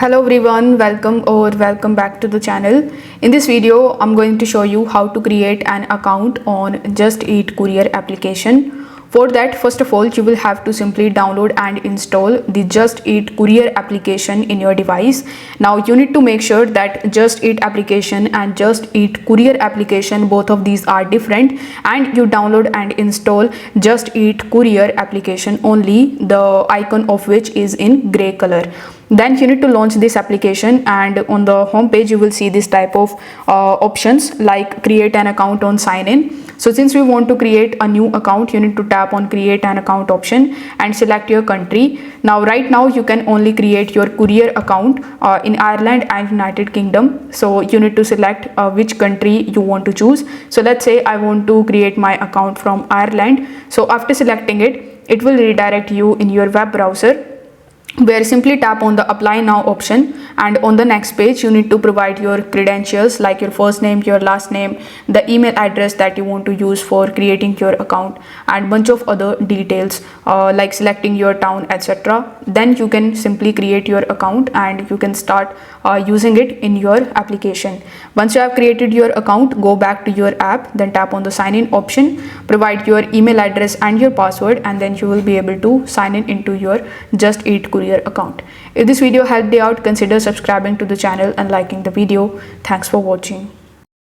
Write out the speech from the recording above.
Hello everyone, welcome back to the channel. In this video, I'm going to show you how to create an account on Just Eat Courier application. For that, first of all, you will have to simply download and install the Just Eat Courier application in your device. Now you need to make sure that Just Eat application and Just Eat Courier application, both of these are different, and you download and install Just Eat Courier application only, the icon of which is in gray color. Then you need to launch this application, and on the home page you will see this type of options like create an account on sign in. So since we want to create a new account, you need to tap on create an account option and select your country. Now right now you can only create your courier account in Ireland and United Kingdom. So you need to select which country you want to choose. So let's say I want to create my account from Ireland. So after selecting it, it will redirect you in your web browser, where simply tap on the apply now option, and on the next page you need to provide your credentials like your first name, your last name, the email address that you want to use for creating your account, and bunch of other details like selecting your town, etc. Then you can simply create your account and you can start using it in your application. Once you have created your account, go back to your app, then tap on the sign in option, provide your email address and your password, and then you will be able to sign in into your Just Eat Courier account. If this video helped you out, consider subscribing to the channel and liking the video. Thanks for watching.